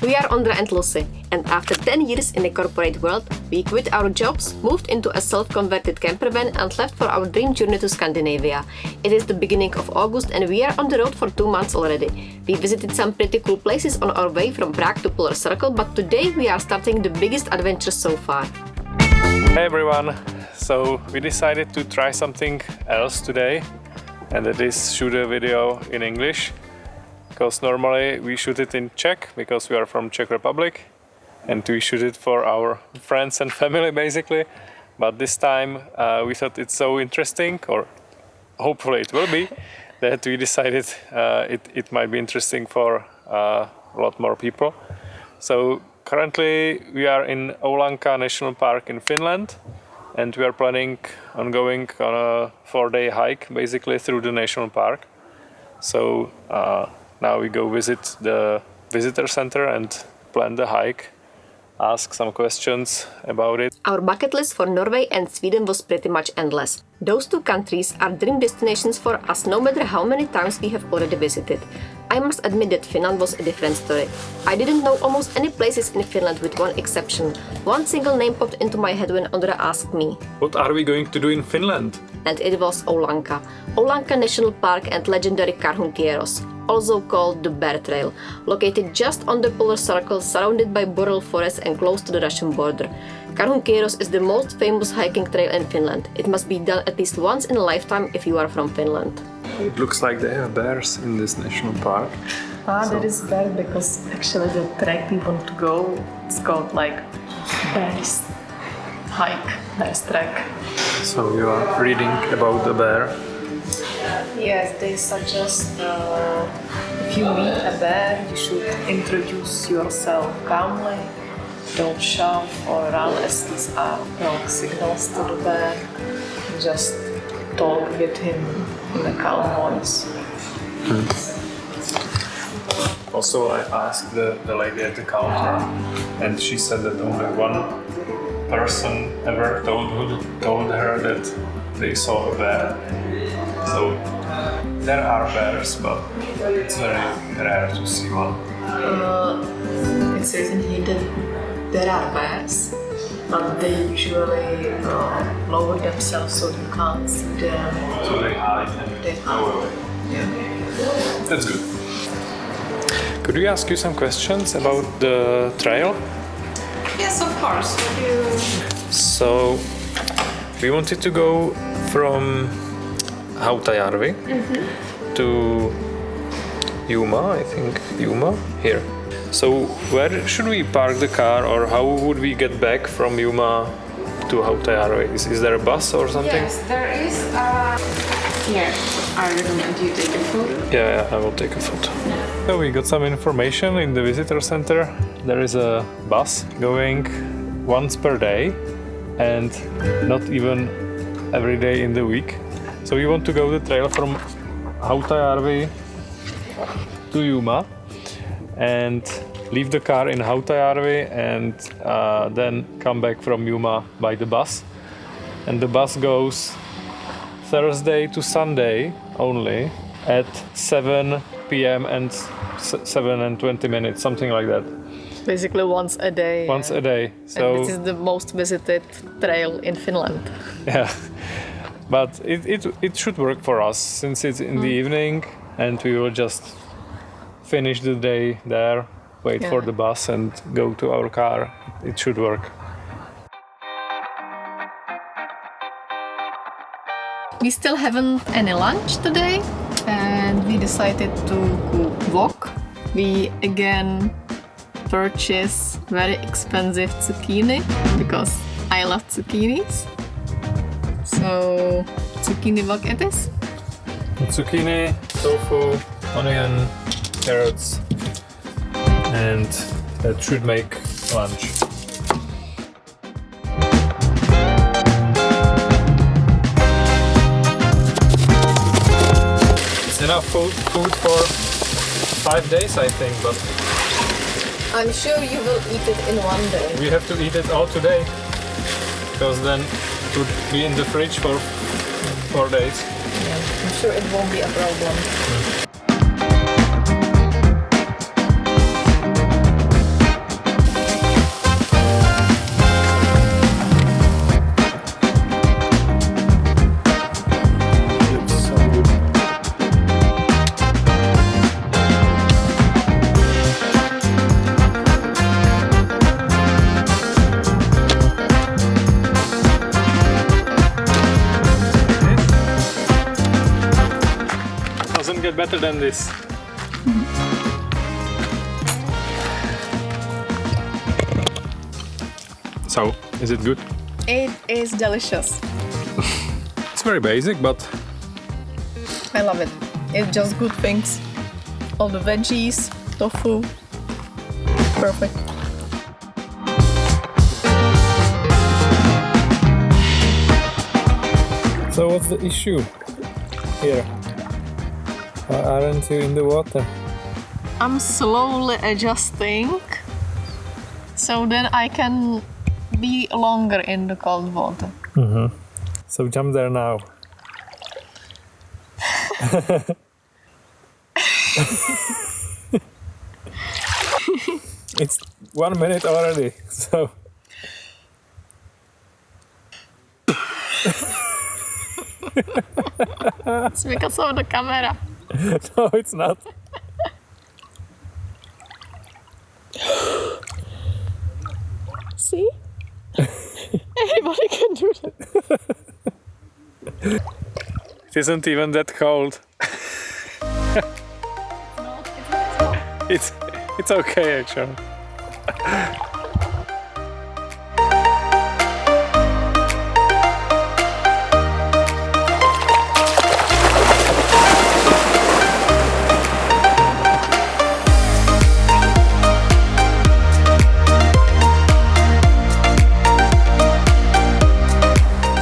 We are Ondra and Luci, and after 10 years in the corporate world, we quit our jobs, moved into a self-converted camper van and left for our dream journey to Scandinavia. It is the beginning of August and we are on the road for 2 months already. We visited some pretty cool places on our way from Prague to Polar Circle, but today we are starting the biggest adventure so far. Hey everyone! So we decided to try something else today, and that is shoot a video in English. Because normally we shoot it in Czech, because we are from Czech Republic, and we shoot it for our friends and family basically. But this time we thought it's so interesting, or hopefully it will be, that we decided it might be interesting for a lot more people. So currently we are in Oulanka National Park in Finland, and we are planning on going on a 4-day hike basically through the national park. So now we go visit the visitor center and plan the hike, ask some questions about it. Our bucket list for Norway and Sweden was pretty much endless. Those two countries are dream destinations for us no matter how many times we have already visited. I must admit that Finland was a different story. I didn't know almost any places in Finland with one exception. One single name popped into my head when Ondra asked me, What are we going to do in Finland? And it was Oulanka. Oulanka National Park and legendary Karhunkierros, also called the Bear Trail, located just on the Polar Circle, surrounded by boreal forests and close to the Russian border. Karhunkierros is the most famous hiking trail in Finland. It must be done at least once in a lifetime if you are from Finland. It looks like they have bears in this national park. There is bear because actually the track we want to go, it's called like bears hike, bears track. So you are reading about the bear. Yes, they suggest if you meet a bear, you should introduce yourself calmly. Don't shout or run as these are wrong signals to the bear. Just talk with him in a calm voice. Also, I asked the lady at the counter, and she said that only one person ever told her that they saw a bear. So there are bears, but it's very rare to see one. It says in here that there are bears, but they usually lower themselves so you can't see them. So they hide and They go away. Yeah. That's good. Could we ask you some questions about the trail? Yes, of course. So we wanted to go from Hautajärvi to Juma, I think. Juma? Here. So where should we park the car, or how would we get back from Juma to Hautajärvi? Is there a bus or something? Yes, there is. Here, I recommend you take a photo. Yeah, I will take a photo. So we got some information in the visitor center. There is a bus going once per day and not even every day in the week. So we want to go the trail from Hautajärvi to Juma and leave the car in Hautajärvi and then come back from Juma by the bus. And the bus goes Thursday to Sunday only at 7 p.m. and 7:20, something like that. Basically once a day. Once a day. So And this is the most visited trail in Finland. yeah, but it should work for us since it's in the evening, and we will just finish the day there, wait for the bus and go to our car. It should work. We still haven't any lunch today and we decided to go walk. We again purchase very expensive zucchini because I love zucchinis. So zucchini wok it is. Zucchini, tofu, onion, carrots, and that should make lunch. Enough food for 5 days, I think, but I'm sure you will eat it in one day. we have to eat it all today, because then it would be in the fridge for 4 days. Yeah, I'm sure it won't be a problem. get better than this. So, is it good? It is delicious. It's very basic, but I love it. It's just good things. All the veggies, tofu. Perfect. so what's the issue here? Why aren't you in the water? I'm slowly adjusting so then I can be longer in the cold water. So jump there now. It's 1 minute already, so. It's because of the camera. No, it's not. See? Anybody can do that. It isn't even that cold. It's okay actually.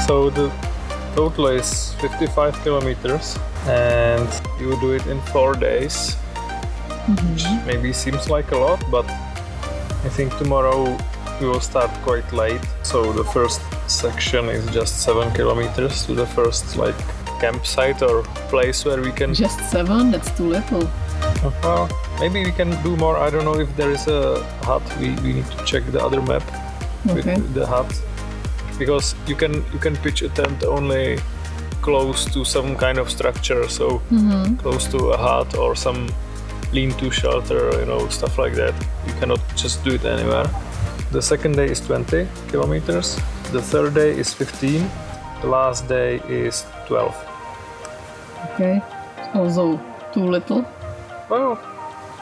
So the total is 55 kilometers and you do it in 4 days. Which maybe seems like a lot, but I think tomorrow we will start quite late. So the first section is just 7 kilometers to the first like campsite or place where we can. Just 7? That's too little. Well, maybe we can do more. I don't know if there is a hut. We need to check the other map with the hut, because you can pitch a tent only close to some kind of structure. So close to a hut or some lean-to shelter, you know, stuff like that. You cannot just do it anywhere. The second day is 20 kilometers. The third day is 15. The last day is 12. Okay. Also too little. Well,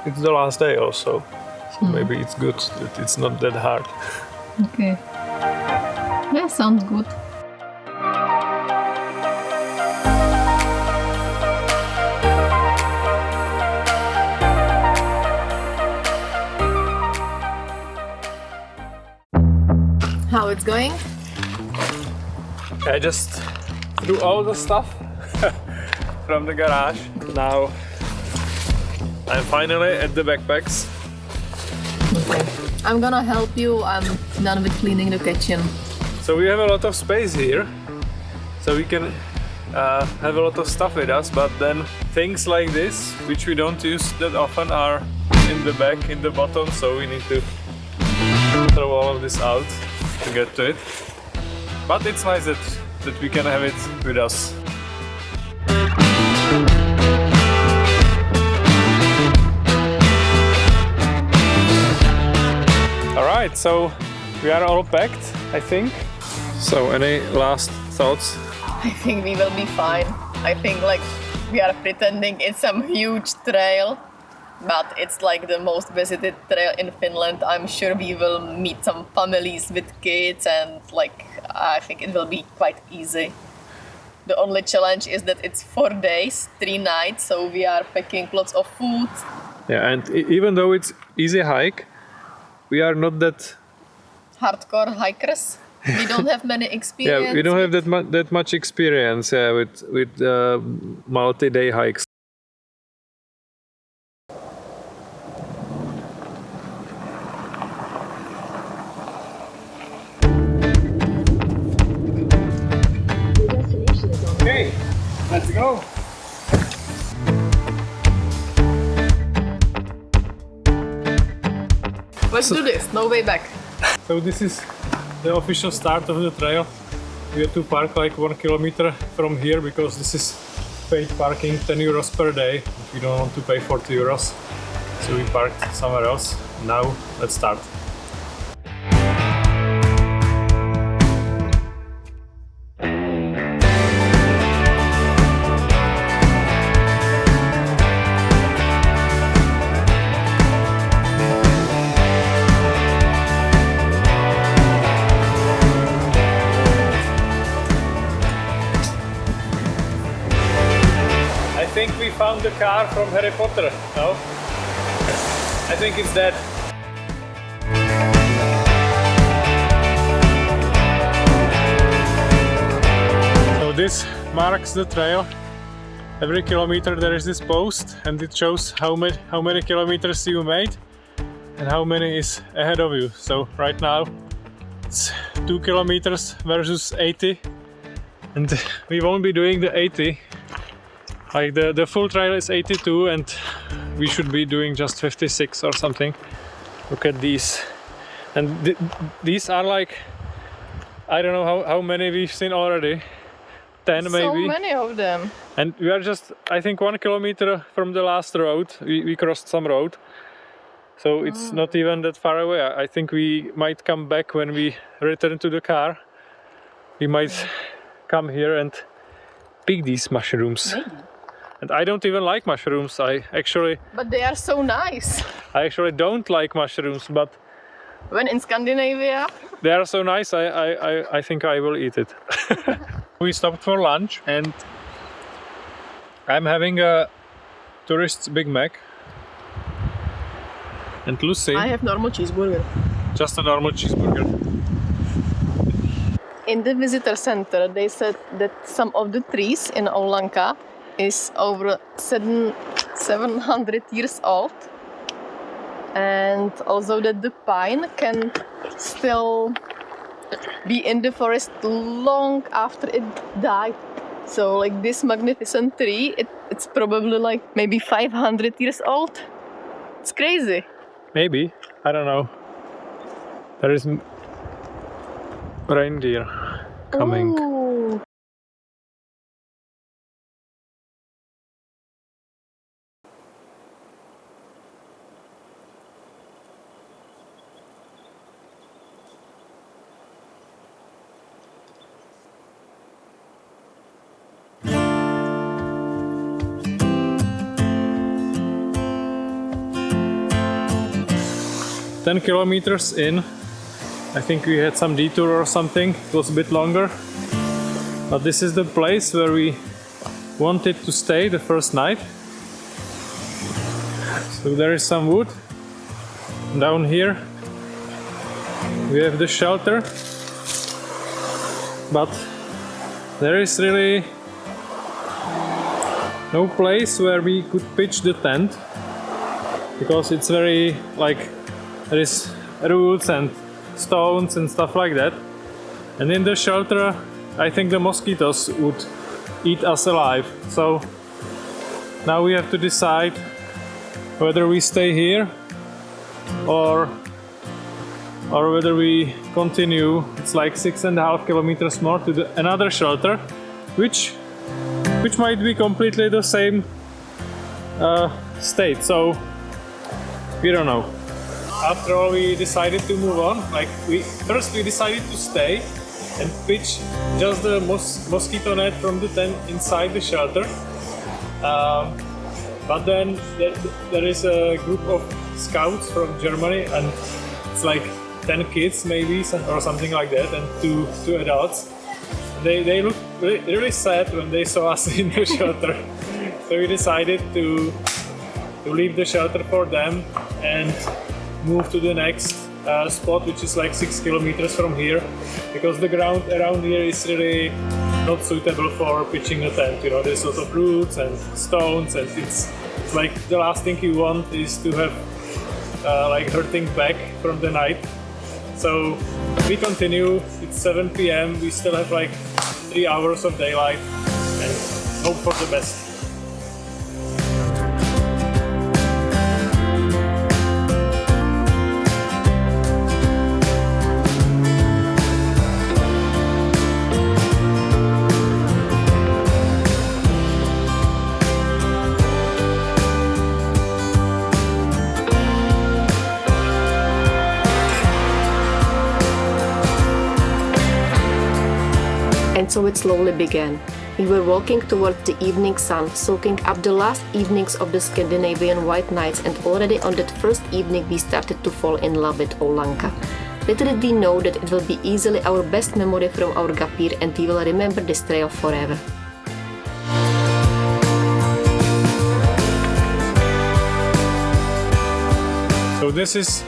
it's the last day also. So maybe it's good that it's not that hard. Okay. Yeah, sounds good. How it's going? I just threw all the stuff from the garage. Now I'm finally at the backpacks. Okay. I'm gonna help you. I'm done with cleaning the kitchen. So we have a lot of space here, so we can have a lot of stuff with us, but then things like this, which we don't use that often, are in the back, in the bottom, so we need to throw all of this out to get to it. But it's nice that we can have it with us. Alright, so we are all packed, I think. So any last thoughts? I think we will be fine. I think like we are pretending it's some huge trail, but it's like the most visited trail in Finland. I'm sure we will meet some families with kids and like I think it will be quite easy. The only challenge is that it's 4 days, 3 nights, so we are packing lots of food. Yeah, and even though it's easy hike, we are not that Hardcore hikers. We don't have many experience. yeah, we don't have that much experience with multi-day hikes. Okay, let's go. Let's do this, no way back. So this is the official start of the trail. We have to park like 1 kilometer from here because this is paid parking, 10 euros per day. We don't want to pay 40 euros. So we parked somewhere else. Now let's start. found the car from Harry Potter, no? I think it's that. So this marks the trail. Every kilometer there is this post and it shows how many kilometers you made and how many is ahead of you. So right now it's 2 kilometers versus 80 and we won't be doing the 80. Like the full trail is 82 and we should be doing just 56 or something. Look at these. And these are like, I don't know how many we've seen already. 10 maybe. So many of them. And we are just, I think, 1 kilometer from the last road. We crossed some road. So it's not even that far away. I think we might come back when we return to the car. We might come here and pick these mushrooms. Maybe. And I don't even like mushrooms. But they are so nice. I actually don't like mushrooms, but When in Scandinavia. they are so nice. I think I will eat it. We stopped for lunch and I'm having a tourist's Big Mac. And Lucy, I have normal cheeseburger. just a normal cheeseburger. In the visitor center, they said that some of the trees in Oulanka is over 700 years old. And also that the pine can still be in the forest long after it died. So like this magnificent tree, it's probably like maybe 500 years old. It's crazy. Maybe, I don't know. There is reindeer coming. Ooh. Ten kilometers in. I think we had some detour or something. It was a bit longer. But this is the place where we wanted to stay the first night. So there is some wood. Down here we have the shelter. But there is really no place where we could pitch the tent. Because it's very like there is roots and stones and stuff like that. And in the shelter, I think the mosquitoes would eat us alive. So now we have to decide whether we stay here or whether we continue. It's like 6.5 kilometers more to another shelter, which might be completely the same state. So we don't know. After all, we decided to move on. Like first we decided to stay and pitch just the mosquito net from the tent inside the shelter. But then there is a group of scouts from Germany, and it's like 10 kids maybe or something like that, and two adults. They looked really sad when they saw us in the shelter. So we decided to leave the shelter for them and move to the next spot, which is like 6 kilometers from here, because the ground around here is really not suitable for pitching a tent. You know, there's lots of roots and stones, and it's like the last thing you want is to have like hurting back from the night. So we continue. It's 7 p.m. We still have like 3 hours of daylight and hope for the best. And so it slowly began. We were walking towards the evening sun, soaking up the last evenings of the Scandinavian white nights, and already on that first evening we started to fall in love with Oulanka. Little did we know that it will be easily our best memory from our gap year, and we will remember this trail forever. So this is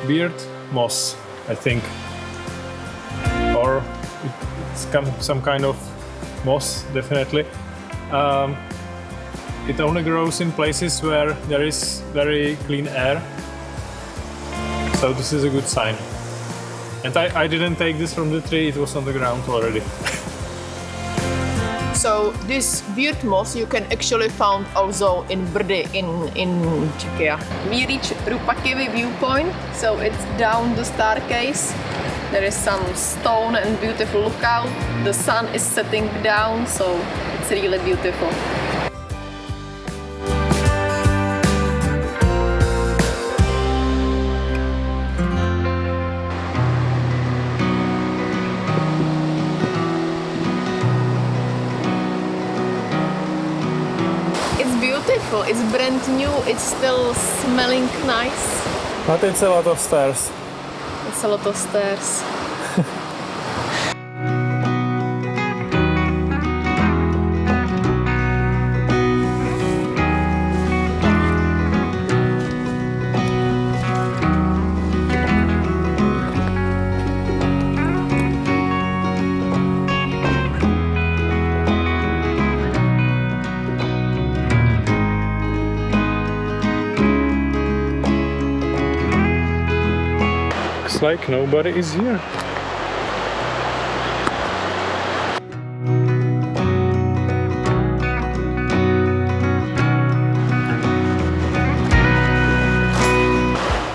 beard moss, I think, or it's some kind of moss, definitely. It only grows in places where there is very clean air, so this is a good sign. And I didn't take this from the tree, it was on the ground already. So this beard moss you can actually find also in Brdy in Czechia. We reach Rupakivi viewpoint, so it's down the staircase. There is some stone and beautiful lookout. The sun is setting down, so it's really beautiful. It's brand new, it's still smelling nice. But it's a lot of stairs. It's a lot of stairs. Looks like nobody is here.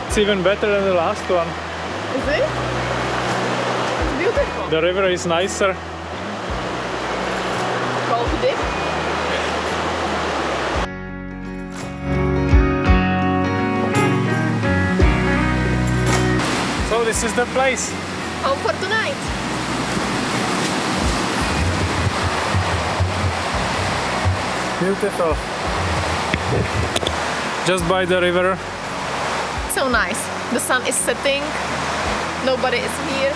It's even better than the last one. Is it? It's beautiful. The river is nicer. Called deep. So this is the place. Home for tonight. Beautiful. Just by the river. So nice. The sun is setting. Nobody is here.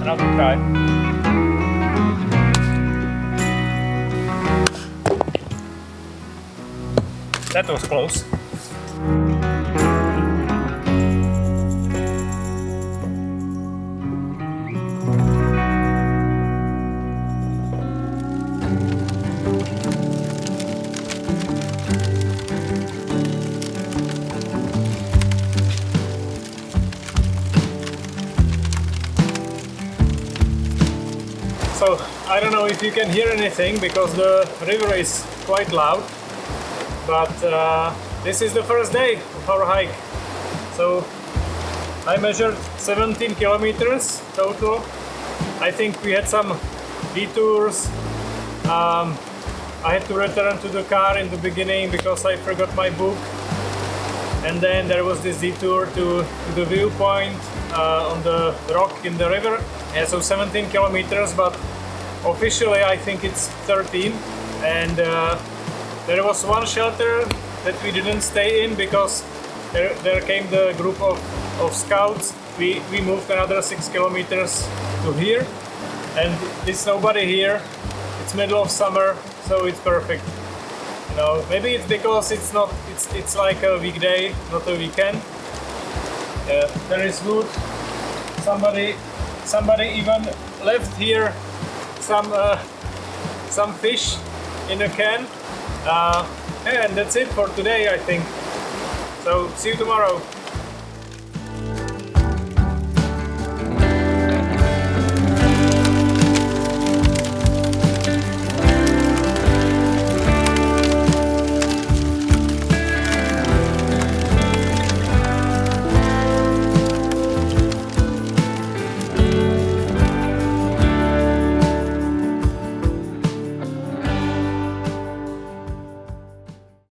Another try. That was close. So I don't know if you can hear anything because the river is quite loud, but this is the first day of our hike. So I measured 17 kilometers total. I think we had some detours. I had to return to the car in the beginning because I forgot my book. And then there was this detour to the viewpoint on the rock in the river. Yeah, so 17 kilometers, but officially I think it's 13. And there was one shelter that we didn't stay in because there came the group of scouts. We moved another 6 kilometers to here, and there's nobody here. It's middle of summer, so it's perfect. You know, maybe it's because it's like a weekday, not a weekend. There is wood. Somebody even left here some fish in a can. And that's it for today, I think. So see you tomorrow.